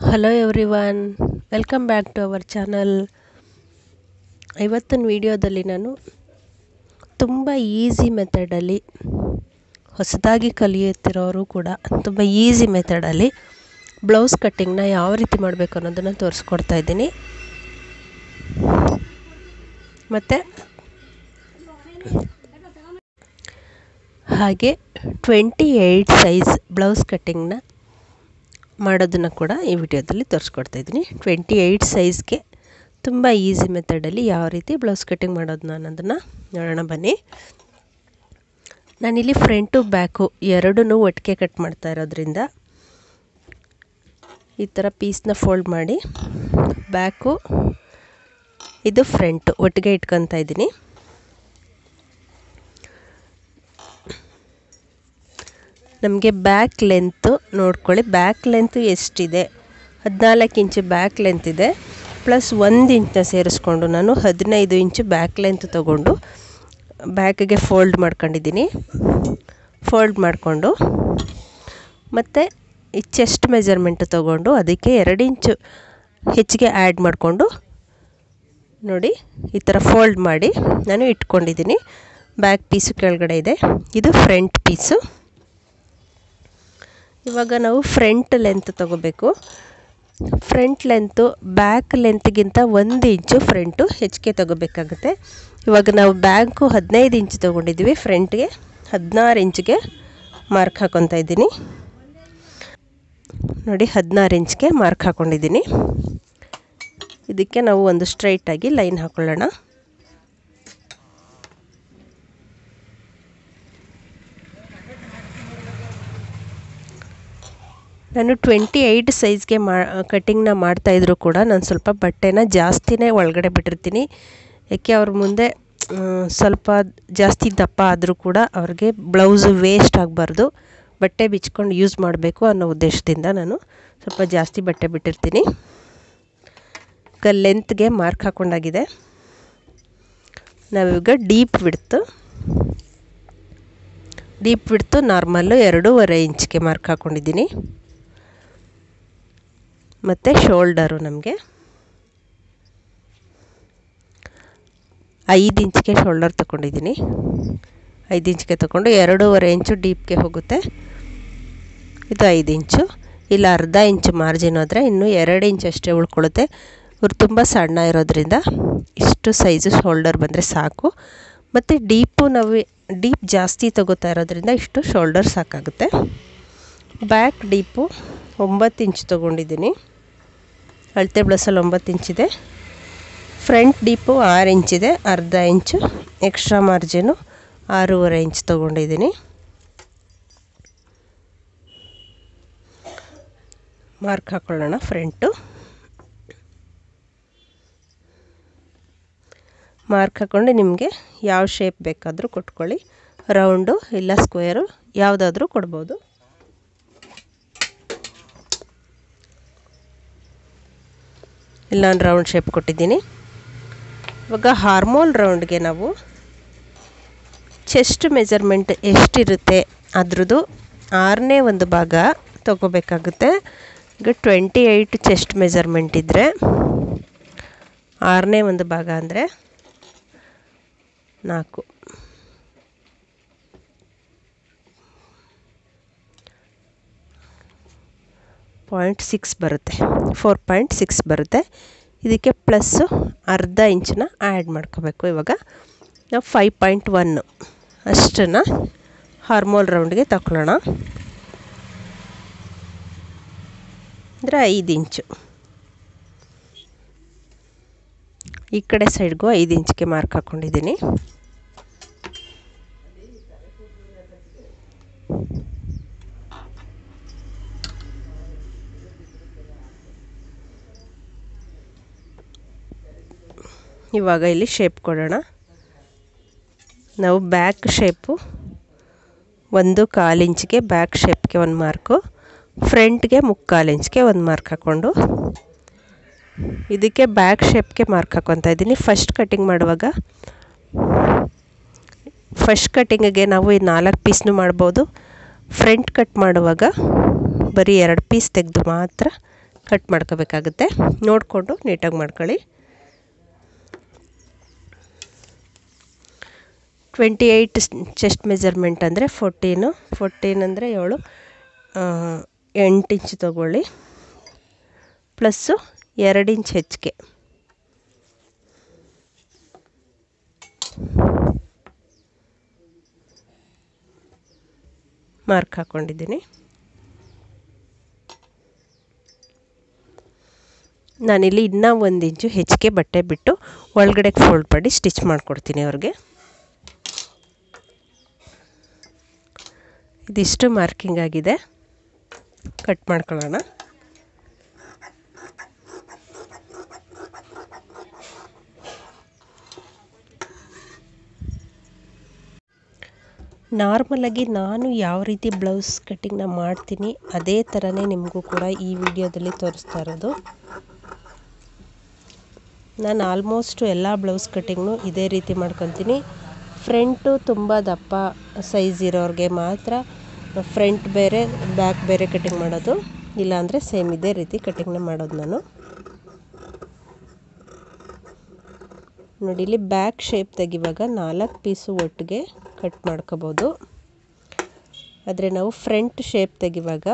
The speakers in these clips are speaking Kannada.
Hello everyone, welcome back to our channel. ಇವತ್ತಿನ ವಿಡಿಯೋದಲ್ಲಿ ನಾನು ತುಂಬ ಈಸಿ ಮೆಥಡಲ್ಲಿ, ಹೊಸದಾಗಿ ಕಲಿಯುತ್ತಿರೋರು ಕೂಡ ತುಂಬ ಈಸಿ ಮೆಥಡಲ್ಲಿ ಬ್ಲೌಸ್ ಕಟ್ಟಿಂಗ್ನ ಯಾವ ರೀತಿ ಮಾಡಬೇಕು ಅನ್ನೋದನ್ನು ತೋರಿಸ್ಕೊಡ್ತಾ ಇದ್ದೀನಿ. ಮತ್ತು ಹಾಗೆ 28 ಸೈಜ್ ಬ್ಲೌಸ್ ಕಟ್ಟಿಂಗ್ನ ಮಾಡೋದನ್ನು ಕೂಡ ಈ ವಿಡಿಯೋದಲ್ಲಿ ತೋರಿಸ್ಕೊಡ್ತಾ ಇದ್ದೀನಿ. 28 ಸೈಜ್ಗೆ ತುಂಬ ಈಸಿ ಮೆಥಡಲ್ಲಿ ಯಾವ ರೀತಿ ಬ್ಲೌಸ್ ಕಟ್ಟಿಂಗ್ ಮಾಡೋದನ್ನ ಅನ್ನೋದನ್ನು ನೋಡೋಣ ಬನ್ನಿ. ನಾನಿಲ್ಲಿ ಫ್ರಂಟು ಬ್ಯಾಕು ಎರಡೂ ಒಟ್ಟಿಗೆ ಕಟ್ ಮಾಡ್ತಾ ಇರೋದ್ರಿಂದ ಈ ಥರ ಪೀಸ್ನ ಫೋಲ್ಡ್ ಮಾಡಿ ಬ್ಯಾಕು ಇದು ಫ್ರಂಟು ಒಟ್ಟಿಗೆ ಇಟ್ಕೊತಾ ಇದ್ದೀನಿ. ನಮಗೆ ಬ್ಯಾಕ್ ಲೆಂತು ನೋಡ್ಕೊಳ್ಳಿ. ಬ್ಯಾಕ್ ಲೆಂತು ಎಷ್ಟಿದೆ, 14 ಇಂಚು ಬ್ಯಾಕ್ ಲೆಂತ್ ಇದೆ. ಪ್ಲಸ್ 1 ಇಂಚನ್ನ ಸೇರಿಸ್ಕೊಂಡು ನಾನು 15 ಇಂಚು ಬ್ಯಾಕ್ ಲೆಂತ್ ತೊಗೊಂಡು ಬ್ಯಾಕಿಗೆ ಫೋಲ್ಡ್ ಮಾಡ್ಕೊಂಡಿದ್ದೀನಿ. ಫೋಲ್ಡ್ ಮಾಡಿಕೊಂಡು ಮತ್ತು ಈ ಚೆಸ್ಟ್ ಮೆಜರ್ಮೆಂಟ್ ತೊಗೊಂಡು ಅದಕ್ಕೆ 2 ಇಂಚು ಹೆಚ್ಚಿಗೆ ಆ್ಯಡ್ ಮಾಡಿಕೊಂಡು ನೋಡಿ ಈ ಥರ ಫೋಲ್ಡ್ ಮಾಡಿ ನಾನು ಇಟ್ಕೊಂಡಿದ್ದೀನಿ. ಬ್ಯಾಕ್ ಪೀಸು ಕೆಳಗಡೆ ಇದೆ, ಇದು ಫ್ರಂಟ್ ಪೀಸು. ಇವಾಗ ನಾವು ಫ್ರಂಟ್ ಲೆಂತ್ ತೊಗೋಬೇಕು. ಫ್ರಂಟ್ ಲೆಂತು ಬ್ಯಾಕ್ ಲೆಂತ್ಗಿಂತ 1 ಇಂಚು ಫ್ರಂಟು ಹೆಚ್ಚಿಗೆ ತೊಗೋಬೇಕಾಗುತ್ತೆ. ಇವಾಗ ನಾವು ಬ್ಯಾಕು 15 ಇಂಚು ತೊಗೊಂಡಿದ್ದೀವಿ, ಫ್ರಂಟ್ಗೆ 16 ಇಂಚಿಗೆ ಮಾರ್ಕ್ ಹಾಕ್ಕೊತಾ ಇದ್ದೀನಿ. ನೋಡಿ 16 ಇಂಚ್ಗೆ ಮಾರ್ಕ್ ಹಾಕ್ಕೊಂಡಿದ್ದೀನಿ. ಇದಕ್ಕೆ ನಾವು ಒಂದು ಸ್ಟ್ರೈಟಾಗಿ ಲೈನ್ ಹಾಕ್ಕೊಳ್ಳೋಣ. ನಾನು 28 ಸೈಜ್ಗೆ ಕಟ್ಟಿಂಗ್ನ ಮಾಡ್ತಾಯಿದ್ರು ಕೂಡ ನಾನು ಸ್ವಲ್ಪ ಬಟ್ಟೆನ ಜಾಸ್ತಿನೇ ಒಳಗಡೆ ಬಿಟ್ಟಿರ್ತೀನಿ. ಯಾಕೆ ಅವ್ರ ಮುಂದೆ ಸ್ವಲ್ಪ ಜಾಸ್ತಿ ದಪ್ಪ ಆದರೂ ಕೂಡ ಅವ್ರಿಗೆ ಬ್ಲೌಸು ವೇಸ್ಟ್ ಆಗಬಾರ್ದು, ಬಟ್ಟೆ ಬಿಚ್ಕೊಂಡು ಯೂಸ್ ಮಾಡಬೇಕು ಅನ್ನೋ ಉದ್ದೇಶದಿಂದ ನಾನು ಸ್ವಲ್ಪ ಜಾಸ್ತಿ ಬಟ್ಟೆ ಬಿಟ್ಟಿರ್ತೀನಿ. ಈಗ ಲೆಂತ್ಗೆ ಮಾರ್ಕ್ ಹಾಕ್ಕೊಂಡಾಗಿದೆ. ನಾವೀಗ ಡೀಪ್ ವಿಡ್ತು ನಾರ್ಮಲ್ಲು 2.5 ಇಂಚ್ಗೆ ಮಾರ್ಕ್ ಹಾಕ್ಕೊಂಡಿದ್ದೀನಿ. ಮತ್ತು ಶೋಲ್ಡರು ನಮಗೆ 5 ಇಂಚ್ಗೆ ಶೋಲ್ಡರ್ ತೊಗೊಂಡಿದ್ದೀನಿ. 5 ಇಂಚ್ಗೆ ತೊಗೊಂಡು 2.5 ಇಂಚು ಡೀಪ್ಗೆ ಹೋಗುತ್ತೆ. ಇದು 5 ಇಂಚು. ಇಲ್ಲ ಅರ್ಧ ಇಂಚು ಮಾರ್ಜಿನ್ ಹೋದರೆ ಇನ್ನೂ 2 ಇಂಚ್ ಅಷ್ಟೇ ಉಳ್ಕೊಳ್ಳುತ್ತೆ. ಇವ್ರು ತುಂಬ ಸಣ್ಣ ಇರೋದ್ರಿಂದ ಇಷ್ಟು ಸೈಜು ಶೋಲ್ಡರ್ ಬಂದರೆ ಸಾಕು. ಮತ್ತು ನಾವು ಡೀಪ್ ಜಾಸ್ತಿ ತೊಗೋತಾ ಇರೋದ್ರಿಂದ ಇಷ್ಟು ಶೋಲ್ಡರ್ ಸಾಕಾಗುತ್ತೆ. ಬ್ಯಾಕ್ ಡೀಪು 9 ಇಂಚು ತೊಗೊಂಡಿದ್ದೀನಿ. ಅಳತೆ ಬ್ಲೌಸಲ್ಲಿ 9 ಇಂಚಿದೆ. ಫ್ರಂಟ್ ಡೀಪು 6 ಇಂಚಿದೆ, ಅರ್ಧ ಇಂಚು ಎಕ್ಸ್ಟ್ರಾ ಮಾರ್ಜಿನು 6.5 ಇಂಚ್ ತೊಗೊಂಡಿದ್ದೀನಿ. ಮಾರ್ಕ್ ಹಾಕ್ಕೊಳ್ಳೋಣ. ಫ್ರಂಟು ಮಾರ್ಕ್ ಹಾಕ್ಕೊಂಡು ನಿಮಗೆ ಯಾವ ಶೇಪ್ ಬೇಕಾದರೂ ಕೊಟ್ಕೊಳ್ಳಿ. ರೌಂಡು ಇಲ್ಲ ಸ್ಕ್ವೇರು ಯಾವುದಾದ್ರೂ ಕೊಡ್ಬೋದು. ಇಲ್ಲ ನಾನು ರೌಂಡ್ ಶೇಪ್ ಕೊಟ್ಟಿದ್ದೀನಿ. ಇವಾಗ ಹಾರ್ಮೋಲ್ ರೌಂಡ್ಗೆ ನಾವು ಚೆಸ್ಟ್ ಮೆಜರ್ಮೆಂಟ್ ಎಷ್ಟಿರುತ್ತೆ ಅದ್ರದ್ದು 6ನೇ ಒಂದು ಭಾಗ ತೊಗೋಬೇಕಾಗುತ್ತೆ. ಈಗ 28 ಚೆಸ್ಟ್ ಮೆಜರ್ಮೆಂಟ್ ಇದ್ದರೆ 6ನೇ ಒಂದು ಭಾಗ ಅಂದರೆ 4. .6 ಬರುತ್ತೆ, 4.6 ಬರುತ್ತೆ. ಇದಕ್ಕೆ ಪ್ಲಸ್ಸು ಅರ್ಧ ಇಂಚನ್ನ ಆ್ಯಡ್ ಮಾಡ್ಕೋಬೇಕು. ಇವಾಗ ನಾವು 5.1 ಅಷ್ಟನ್ನು ಹಾರ್ಮೋಲ್ ರೌಂಡ್ಗೆ ತಗೊಳ್ಳೋಣ. ಅಂದರೆ 5 ಇಂಚು. ಈ ಕಡೆ ಸೈಡ್ಗೂ 5 ಇಂಚ್ಗೆ ಮಾರ್ಕ್ ಹಾಕ್ಕೊಂಡಿದ್ದೀನಿ. ಇವಾಗ ಇಲ್ಲಿ ಶೇಪ್ ಕೊಡೋಣ. ನಾವು ಬ್ಯಾಕ್ ಶೇಪು 1/4 ಇಂಚಿಗೆ ಬ್ಯಾಕ್ ಶೇಪ್ಗೆ ಒಂದು ಮಾರ್ಕು, ಫ್ರಂಟ್ಗೆ 3/4 ಇಂಚ್ಗೆ ಒಂದು ಮಾರ್ಕ್ ಹಾಕ್ಕೊಂಡು ಇದಕ್ಕೆ ಬ್ಯಾಕ್ ಶೇಪ್ಗೆ ಮಾರ್ಕ್ ಹಾಕ್ಕೊತಾ ಇದ್ದೀನಿ. ಫಸ್ಟ್ ಕಟ್ಟಿಂಗ್ ಮಾಡುವಾಗ ಫಸ್ಟ್ ಕಟ್ಟಿಂಗಿಗೆ ನಾವು ಈ 4 ಪೀಸ್ನು ಮಾಡ್ಬೋದು. ಫ್ರಂಟ್ ಕಟ್ ಮಾಡುವಾಗ ಬರೀ 2 ಪೀಸ್ ತೆಗೆದು ಮಾತ್ರ ಕಟ್ ಮಾಡ್ಕೋಬೇಕಾಗುತ್ತೆ. ನೋಡಿಕೊಂಡು ನೀಟಾಗಿ ಮಾಡ್ಕೊಳ್ಳಿ. 28 ಚೆಸ್ಟ್ ಮೆಜರ್ಮೆಂಟ್ ಅಂದರೆ 14 ಅಂದರೆ 7 8 ಇಂಚ್ ತೊಗೊಳ್ಳಿ, ಪ್ಲಸ್ಸು 2 ಇಂಚ್ ಹೆಚ್ಚಿಗೆ ಮಾರ್ಕ್ ಹಾಕ್ಕೊಂಡಿದ್ದೀನಿ. ನಾನಿಲ್ಲಿ ಇನ್ನೂ 1 ಇಂಚು ಹೆಚ್ಚಿಗೆ ಬಟ್ಟೆ ಬಿಟ್ಟು ಒಳಗಡೆ ಫೋಲ್ಡ್ ಮಾಡಿ ಸ್ಟಿಚ್ ಮಾಡಿಕೊಡ್ತೀನಿ ಅವ್ರಿಗೆ. ಇದಿಷ್ಟು ಮಾರ್ಕಿಂಗ್ ಆಗಿದೆ, ಕಟ್ ಮಾಡ್ಕೊಳ್ಳೋಣ. ನಾರ್ಮಲಾಗಿ ನಾನು ಯಾವ ರೀತಿ ಬ್ಲೌಸ್ ಕಟ್ಟಿಂಗ್ನ ಮಾಡ್ತೀನಿ ಅದೇ ಥರನೇ ನಿಮಗೂ ಕೂಡ ಈ ವಿಡಿಯೋದಲ್ಲಿ ತೋರಿಸ್ತಾ ಇರೋದು. ನಾನು ಆಲ್ಮೋಸ್ಟು ಎಲ್ಲ ಬ್ಲೌಸ್ ಕಟ್ಟಿಂಗ್ನು ಇದೇ ರೀತಿ ಮಾಡ್ಕೊತೀನಿ. ಫ್ರಂಟು ತುಂಬ ದಪ್ಪ ಸೈಜ್ ಇರೋರಿಗೆ ಮಾತ್ರ ಫ್ರಂಟ್ ಬೇರೆ ಬ್ಯಾಕ್ ಬೇರೆ ಕಟ್ಟಿಂಗ್ ಮಾಡೋದು, ಇಲ್ಲಾಂದರೆ ಸೇಮ್ ಇದೇ ರೀತಿ ಕಟ್ಟಿಂಗ್ನ ಮಾಡೋದು ನಾನು. ನೋಡಿ, ಇಲ್ಲಿ ಬ್ಯಾಕ್ ಶೇಪ್ ತೆಗಿವಾಗ 4 ಪೀಸು ಒಟ್ಟಿಗೆ ಕಟ್ ಮಾಡ್ಕೋಬೋದು. ಆದರೆ ನಾವು ಫ್ರಂಟ್ ಶೇಪ್ ತೆಗಿವಾಗ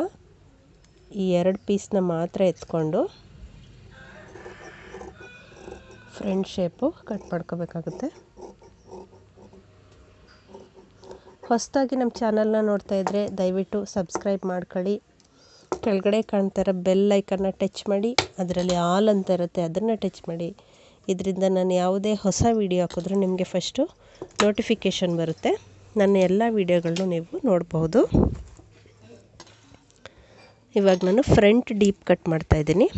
ಈ 2 ಪೀಸ್ನ ಮಾತ್ರ ಎತ್ಕೊಂಡು ಫ್ರಂಟ್ ಶೇಪು ಕಟ್ ಮಾಡ್ಕೋಬೇಕಾಗುತ್ತೆ. ಹೊಸದಾಗಿ ನಮ್ಮ ಚಾನಲ್ನ ನೋಡ್ತಾ ಇದ್ದರೆ ದಯವಿಟ್ಟು ಸಬ್ಸ್ಕ್ರೈಬ್ ಮಾಡ್ಕೊಳ್ಳಿ. ಕೆಳಗಡೆ ಕಾಣ್ತಾರ ಬೆಲ್ ಐಕನ್ನ ಟಚ್ ಮಾಡಿ, ಅದರಲ್ಲಿ ಆಲ್ ಅಂತ ಇರುತ್ತೆ, ಅದನ್ನು ಟಚ್ ಮಾಡಿ. ಇದರಿಂದ ನಾನು ಯಾವುದೇ ಹೊಸ ವಿಡಿಯೋ ಹಾಕಿದ್ರೂ ನಿಮಗೆ ಫಸ್ಟು ನೋಟಿಫಿಕೇಷನ್ ಬರುತ್ತೆ. ನನ್ನ ಎಲ್ಲ ವಿಡಿಯೋಗಳನ್ನು ನೀವು ನೋಡಬಹುದು. ಇವಾಗ ನಾನು ಫ್ರಂಟ್ ಡೀಪ್ ಕಟ್ ಮಾಡ್ತಾಯಿದ್ದೀನಿ.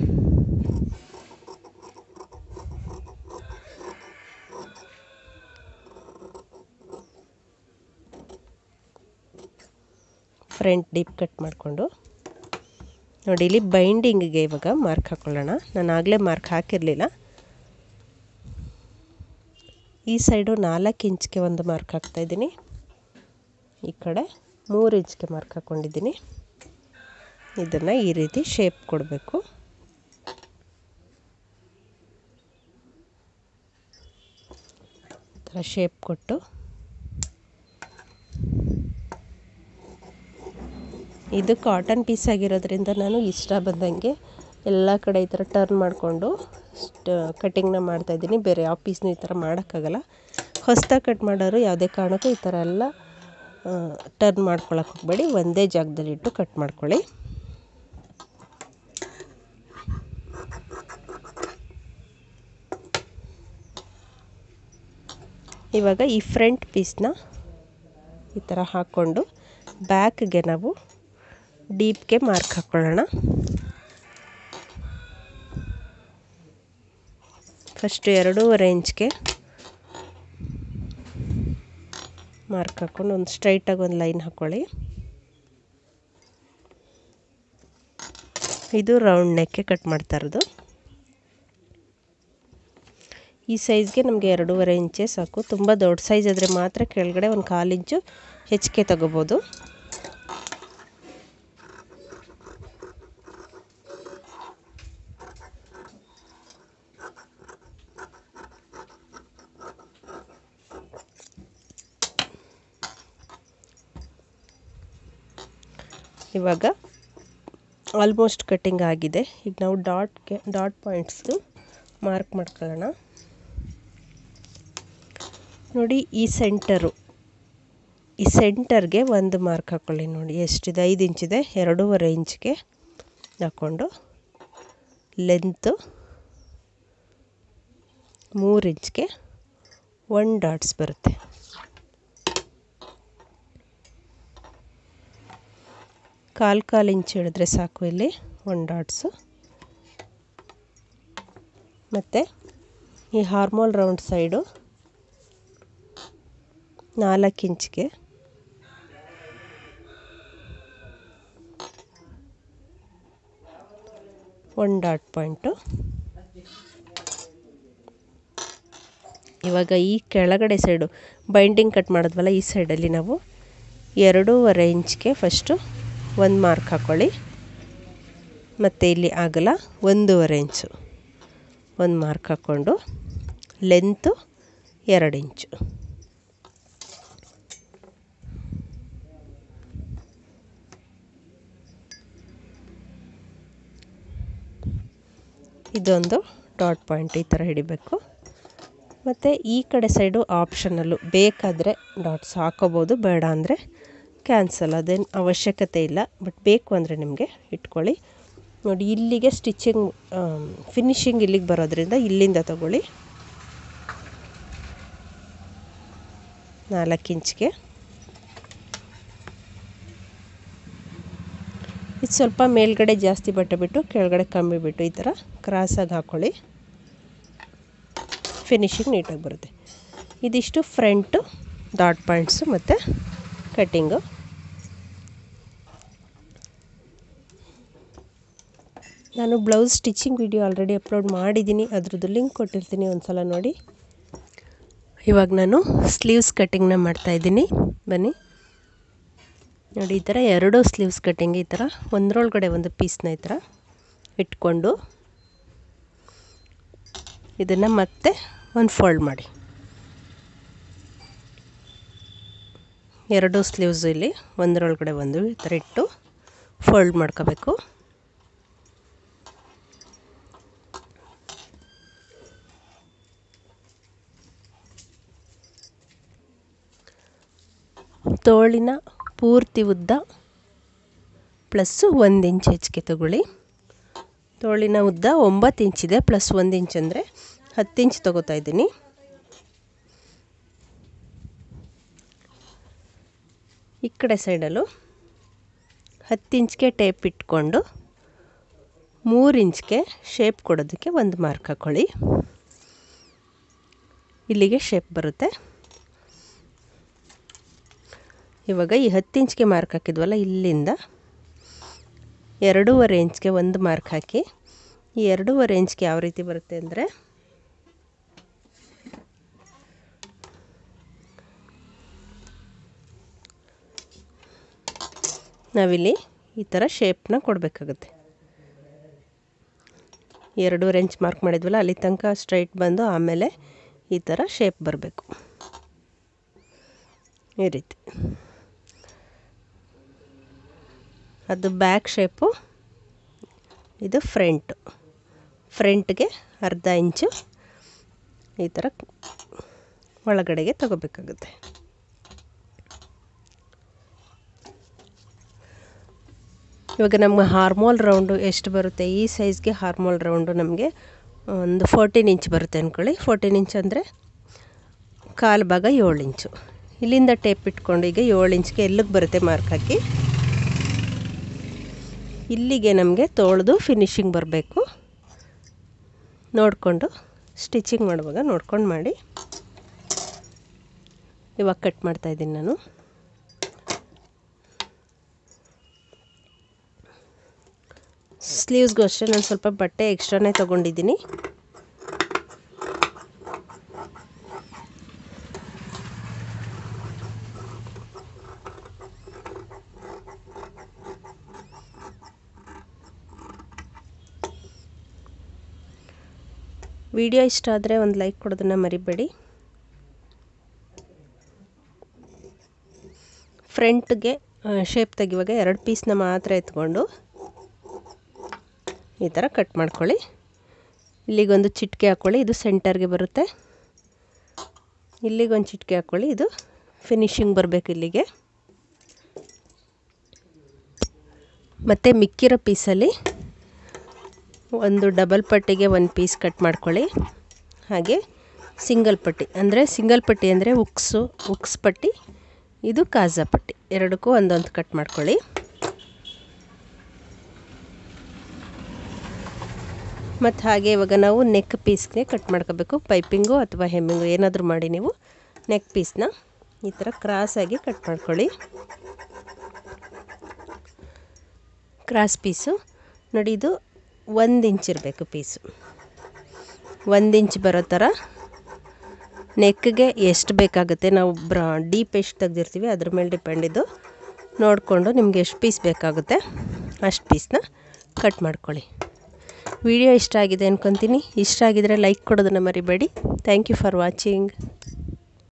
ಫ್ರಂಟ್ ಡೀಪ್ ಕಟ್ ಮಾಡಿಕೊಂಡು ನೋಡಿ, ಇಲ್ಲಿ ಬೈಂಡಿಂಗಿಗೆ ಇವಾಗ ಮಾರ್ಕ್ ಹಾಕ್ಕೊಳ್ಳೋಣ. ನಾನು ಆಗಲೇ ಮಾರ್ಕ್ ಹಾಕಿರಲಿಲ್ಲ. ಈ ಸೈಡು 4 ಇಂಚ್ಗೆ ಒಂದು ಮಾರ್ಕ್ ಹಾಕ್ತಾಯಿದ್ದೀನಿ, ಈ ಕಡೆ 3 ಇಂಚ್ಗೆ ಮಾರ್ಕ್ ಹಾಕ್ಕೊಂಡಿದ್ದೀನಿ. ಇದನ್ನು ಈ ರೀತಿ ಶೇಪ್ ಕೊಡಬೇಕು. ಈ ಥರ ಶೇಪ್ ಕೊಟ್ಟು ಇದು ಕಾಟನ್ ಪೀಸ್ ಆಗಿರೋದ್ರಿಂದ ನಾನು ಇಷ್ಟ ಬಂದಂಗೆ ಎಲ್ಲ ಕಡೆ ಈ ಥರ ಟರ್ನ್ ಮಾಡಿಕೊಂಡು ಕಟ್ಟಿಂಗ್ನ ಮಾಡ್ತಾಯಿದ್ದೀನಿ. ಬೇರೆ ಯಾವ ಪೀಸ್ನೂ ಈ ಥರ ಮಾಡೋಕ್ಕಾಗಲ್ಲ. ಹೊಸ್ದಾಗಿ ಕಟ್ ಮಾಡೋರು ಯಾವುದೇ ಕಾರಣಕ್ಕೂ ಈ ಥರ ಎಲ್ಲ ಟರ್ನ್ ಮಾಡ್ಕೊಳಕ್ಕೆ ಹೋಗಬೇಡಿ, ಒಂದೇ ಜಾಗದಲ್ಲಿಟ್ಟು ಕಟ್ ಮಾಡ್ಕೊಳ್ಳಿ. ಇವಾಗ ಈ ಫ್ರಂಟ್ ಪೀಸ್ನ ಈ ಥರ ಹಾಕ್ಕೊಂಡು ಬ್ಯಾಕ್ಗೆ ನಾವು ಡೀಪ್ಗೆ ಮಾರ್ಕ್ ಹಾಕ್ಕೊಳ್ಳೋಣ. ಫಸ್ಟ್ 2.5 ಇಂಚ್ಗೆ ಮಾರ್ಕ್ ಹಾಕ್ಕೊಂಡು ಒಂದು ಸ್ಟ್ರೈಟಾಗಿ ಒಂದು ಲೈನ್ ಹಾಕ್ಕೊಳ್ಳಿ. ಇದು ರೌಂಡ್ ನೆಕ್ಗೆ ಕಟ್ ಮಾಡ್ತಾ ಇರೋದು. ಈ ಸೈಜ್ಗೆ ನಮಗೆ 2.5 ಇಂಚೇ ಸಾಕು. ತುಂಬ ದೊಡ್ಡ ಸೈಜ್ ಆದರೆ ಮಾತ್ರ ಕೆಳಗಡೆ ಒಂದು 1/4 ಇಂಚು ಹೆಚ್ಚಿಗೆ ತಗೋಬೋದು. ಇವಾಗ ಆಲ್ಮೋಸ್ಟ್ ಕಟ್ಟಿಂಗ್ ಆಗಿದೆ. ಈಗ ನಾವು ಡಾಟ್ ಪಾಯಿಂಟ್ಸ್ಗೆ ಮಾರ್ಕ್ ಮಾಡ್ಕೊಳ್ಳೋಣ. ನೋಡಿ, ಈ ಸೆಂಟರ್ಗೆ ಒಂದು ಮಾರ್ಕ್ ಹಾಕ್ಕೊಳ್ಳಿ. ನೋಡಿ ಎಷ್ಟಿದೆ, 5 ಇಂಚಿದೆ. 2.5 ಇಂಚ್ಗೆ ಹಾಕ್ಕೊಂಡು ಲೆಂತು 3 ಇಂಚ್ಗೆ 1 ಡಾಟ್ಸ್ ಬರುತ್ತೆ. ಕಾಲು ಇಂಚ್ ಹಿಡಿದ್ರೆ ಸಾಕು. ಇಲ್ಲಿ 1 ಡಾಟ್ಸು. ಮತ್ತು ಈ ಹಾರ್ಮೋಲ್ ರೌಂಡ್ ಸೈಡು 4 ಇಂಚ್ಗೆ 1 ಡಾಟ್ ಪಾಯಿಂಟು. ಇವಾಗ ಈ ಕೆಳಗಡೆ ಸೈಡು ಬೈಂಡಿಂಗ್ ಕಟ್ ಮಾಡಿದ್ವಲ್ಲ, ಈ ಸೈಡಲ್ಲಿ ನಾವು 2.5 ಇಂಚ್ಗೆ ಫಸ್ಟು ಒಂದು ಮಾರ್ಕ್ ಹಾಕ್ಕೊಳ್ಳಿ. ಮತ್ತು ಇಲ್ಲಿ ಅಗಲ 1.5 ಇಂಚು ಒಂದು ಮಾರ್ಕ್ ಹಾಕ್ಕೊಂಡು ಲೆಂತು 2 ಇಂಚು. ಇದೊಂದು ಡಾಟ್ ಪಾಯಿಂಟ್ ಈ ಥರ ಹಿಡಿಬೇಕು. ಮತ್ತು ಈ ಕಡೆ ಸೈಡು ಆಪ್ಷನಲ್ಲು, ಬೇಕಾದರೆ ಡಾಟ್ಸ್ ಹಾಕೋಬೋದು, ಬೇಡ ಅಂದರೆ ಕ್ಯಾನ್ಸಲ್, ಅದೇನು ಅವಶ್ಯಕತೆ ಇಲ್ಲ. ಬಟ್ ಬೇಕು ಅಂದರೆ ನಿಮಗೆ ಇಟ್ಕೊಳ್ಳಿ. ನೋಡಿ ಇಲ್ಲಿಗೆ ಸ್ಟಿಚಿಂಗ್ ಫಿನಿಶಿಂಗ್ ಇಲ್ಲಿಗೆ ಬರೋದ್ರಿಂದ ಇಲ್ಲಿಂದ ತಗೊಳ್ಳಿ 4 ಇಂಚ್ಗೆ. ಇದು ಸ್ವಲ್ಪ ಮೇಲ್ಗಡೆ ಜಾಸ್ತಿ ಬಟ್ಟೆ ಬಿಟ್ಟು ಕೆಳಗಡೆ ಕಮ್ಮಿ ಬಿಟ್ಟು ಈ ಥರ ಕ್ರಾಸಾಗಿ ಹಾಕ್ಕೊಳ್ಳಿ. ಫಿನಿಶಿಂಗ್ ನೀಟಾಗಿ ಬರುತ್ತೆ. ಇದಿಷ್ಟು ಫ್ರಂಟು ಡಾಟ್ ಪಾಯಿಂಟ್ಸು ಮತ್ತು ಕಟ್ಟಿಂಗು. ನಾನು blouse stitching video already upload ಮಾಡಿದ್ದೀನಿ, ಅದ್ರದ್ದು ಲಿಂಕ್ ಕೊಟ್ಟಿರ್ತೀನಿ, ಒಂದು ಸಲ ನೋಡಿ. ಇವಾಗ ನಾನು ಸ್ಲೀವ್ಸ್ ಕಟ್ಟಿಂಗ್ನ ಮಾಡ್ತಾಯಿದ್ದೀನಿ. ಬನ್ನಿ ನೋಡಿ, ಈ ಥರ 2 ಸ್ಲೀವ್ಸ್ ಕಟ್ಟಿಂಗ್ ಈ ಥರ ಒಂದರೊಳಗಡೆ ಒಂದು ಪೀಸ್ನ ಈ ಥರ ಇಟ್ಕೊಂಡು ಇದನ್ನು ಮತ್ತೆ ಒಂದು ಫೋಲ್ಡ್ ಮಾಡಿ. 2 ಸ್ಲೀವ್ಸ್ ಇಲ್ಲಿ ಒಂದರೊಳಗಡೆ ಒಂದು ಈ ಥರ ಇಟ್ಟು ಫೋಲ್ಡ್ ಮಾಡ್ಕೋಬೇಕು. ತೋಳಿನ ಪೂರ್ತಿ ಉದ್ದ ಪ್ಲಸ್ 1 ಇಂಚ್ ಹೆಚ್ಚಿಗೆ ತಗೊಳ್ಳಿ. ತೋಳಿನ ಉದ್ದ 9 ಇಂಚಿದೆ, ಪ್ಲಸ್ 1 ಇಂಚ್ ಅಂದರೆ 10 ಇಂಚ್ ತಗೋತಾ ಇದ್ದೀನಿ. ಈ ಕಡೆ ಸೈಡಲ್ಲೂ 10 ಇಂಚ್ಗೆ ಟೇಪ್ ಇಟ್ಕೊಂಡು 3 ಇಂಚ್ಗೆ ಶೇಪ್ ಕೊಡೋದಕ್ಕೆ ಒಂದು ಮಾರ್ಕ್ ಹಾಕ್ಕೊಳ್ಳಿ. ಇಲ್ಲಿಗೆ ಶೇಪ್ ಬರುತ್ತೆ. ಇವಾಗ ಈ 10 ಇಂಚ್ಗೆ ಮಾರ್ಕ್ ಹಾಕಿದ್ವಲ್ಲ, ಇಲ್ಲಿಂದ 2.5 ಇಂಚ್ಗೆ ಒಂದು ಮಾರ್ಕ್ ಹಾಕಿ. ಈ 2.5 ಇಂಚ್ಗೆ ಯಾವ ರೀತಿ ಬರುತ್ತೆ ಅಂದರೆ, ನಾವಿಲ್ಲಿ ಈ ಥರ ಶೇಪ್ನ ಕೊಡಬೇಕಾಗುತ್ತೆ. 2.5 ಇಂಚ್ ಮಾರ್ಕ್ ಮಾಡಿದ್ವಲ್ಲ, ಅಲ್ಲಿ ತನಕ ಸ್ಟ್ರೈಟ್ ಬಂದು ಆಮೇಲೆ ಈ ಥರ ಶೇಪ್ ಬರಬೇಕು. ಈ ರೀತಿ ಅದು ಬ್ಯಾಕ್ ಶೇಪು, ಇದು ಫ್ರಂಟ್ಗೆ 1/2 ಇಂಚು ಈ ಥರ ಒಳಗಡೆಗೆ ತಗೋಬೇಕಾಗುತ್ತೆ. ಇವಾಗ ನಮ್ಗೆ ಹಾರ್ಮೋಲ್ ರೌಂಡು ಎಷ್ಟು ಬರುತ್ತೆ, ಈ ಸೈಜ್ಗೆ ಹಾರ್ಮೋಲ್ ರೌಂಡು ನಮಗೆ ಒಂದು 14 ಇಂಚ್ ಬರುತ್ತೆ ಅಂದ್ಕೊಳ್ಳಿ. 14 ಇಂಚ್ ಅಂದರೆ ಕಾಲು ಭಾಗ 7 ಇಂಚು. ಇಲ್ಲಿಂದ ಟೇಪ್ ಇಟ್ಕೊಂಡು ಈಗ 7 ಇಂಚ್ಗೆ ಎಲ್ಲಿಗೆ ಬರುತ್ತೆ ಮಾರ್ಕ್ ಹಾಕಿ. ಇಲ್ಲಿಗೆ ನಮಗೆ ತೋಳ್ದು ಫಿನಿಶಿಂಗ್ ಬರಬೇಕು. ನೋಡಿಕೊಂಡು ಸ್ಟಿಚಿಂಗ್ ಮಾಡುವಾಗ ನೋಡ್ಕೊಂಡು ಮಾಡಿ. ಇವಾಗ ಕಟ್ ಮಾಡ್ತಾಯಿದ್ದೀನಿ ನಾನು. ಸ್ಲೀವ್ಸ್ಗೂ ಅಷ್ಟೇ ನಾನು ಸ್ವಲ್ಪ ಬಟ್ಟೆ ಎಕ್ಸ್ಟ್ರಾನೇ ತೊಗೊಂಡಿದ್ದೀನಿ. ವಿಡಿಯೋ ಇಷ್ಟ ಆದರೆ ಒಂದು ಲೈಕ್ ಕೊಡೋದನ್ನು ಮರಿಬೇಡಿ. ಫ್ರಂಟ್ಗೆ ಶೇಪ್ ತೆಗಿವಾಗ 2 ಪೀಸ್ನ ಮಾತ್ರ ಎತ್ಕೊಂಡು ಈ ಥರ ಕಟ್ ಮಾಡ್ಕೊಳ್ಳಿ. ಇಲ್ಲಿಗೊಂದು ಚಿಟಿಕೆ ಹಾಕ್ಕೊಳ್ಳಿ, ಇದು ಸೆಂಟರ್ಗೆ ಬರುತ್ತೆ. ಇಲ್ಲಿಗೊಂದು ಚಿಟಿಕೆ ಹಾಕ್ಕೊಳ್ಳಿ, ಇದು ಫಿನಿಶಿಂಗ್ ಬರಬೇಕು ಇಲ್ಲಿಗೆ. ಮತ್ತು ಮಿಕ್ಕಿರೋ ಪೀಸಲ್ಲಿ ಒಂದು ಡಬಲ್ ಪಟ್ಟಿಗೆ 1 ಪೀಸ್ ಕಟ್ ಮಾಡ್ಕೊಳ್ಳಿ. ಹಾಗೆ ಸಿಂಗಲ್ ಪಟ್ಟಿ ಅಂದರೆ ಉಕ್ಸ್ ಪಟ್ಟಿ, ಇದು ಕಾಜಾ ಪಟ್ಟಿ, ಎರಡಕ್ಕೂ ಒಂದೊಂದು ಕಟ್ ಮಾಡ್ಕೊಳ್ಳಿ. ಮತ್ತು ಹಾಗೆ ಇವಾಗ ನಾವು ನೆಕ್ ಪೀಸ್ಗೆ ಕಟ್ ಮಾಡ್ಕೋಬೇಕು. ಪೈಪಿಂಗು ಅಥವಾ ಹೆಮ್ಮಿಂಗು ಏನಾದರೂ ಮಾಡಿ ನೀವು ನೆಕ್ ಪೀಸ್ನ ಈ ಥರ ಕ್ರಾಸಾಗಿ ಕಟ್ ಮಾಡ್ಕೊಳ್ಳಿ. ಕ್ರಾಸ್ ಪೀಸು ನೋಡಿ, ಇದು 1 ಇಂಚ್ ಇರಬೇಕು ಪೀಸು. 1 ಇಂಚ್ ಬರೋ ಥರ ನೆಕ್ಗೆ ಎಷ್ಟು ಬೇಕಾಗುತ್ತೆ, ನಾವು ಡೀಪ್ ಎಷ್ಟು ತೆಗೆದಿರ್ತೀವಿ ಅದ್ರ ಮೇಲೆ ಡಿಪೆಂಡ್. ಇದು ನೋಡಿಕೊಂಡು ನಿಮಗೆ ಎಷ್ಟು ಪೀಸ್ ಬೇಕಾಗುತ್ತೆ ಅಷ್ಟು ಪೀಸ್ನ ಕಟ್ ಮಾಡ್ಕೊಳ್ಳಿ. ವಿಡಿಯೋ ಇಷ್ಟ ಆಗಿದೆ ಅಂದ್ಕೊತೀನಿ. ಇಷ್ಟ ಆಗಿದರೆ ಲೈಕ್ ಕೊಡೋದನ್ನು ಮರಿಬೇಡಿ. Thank you for watching.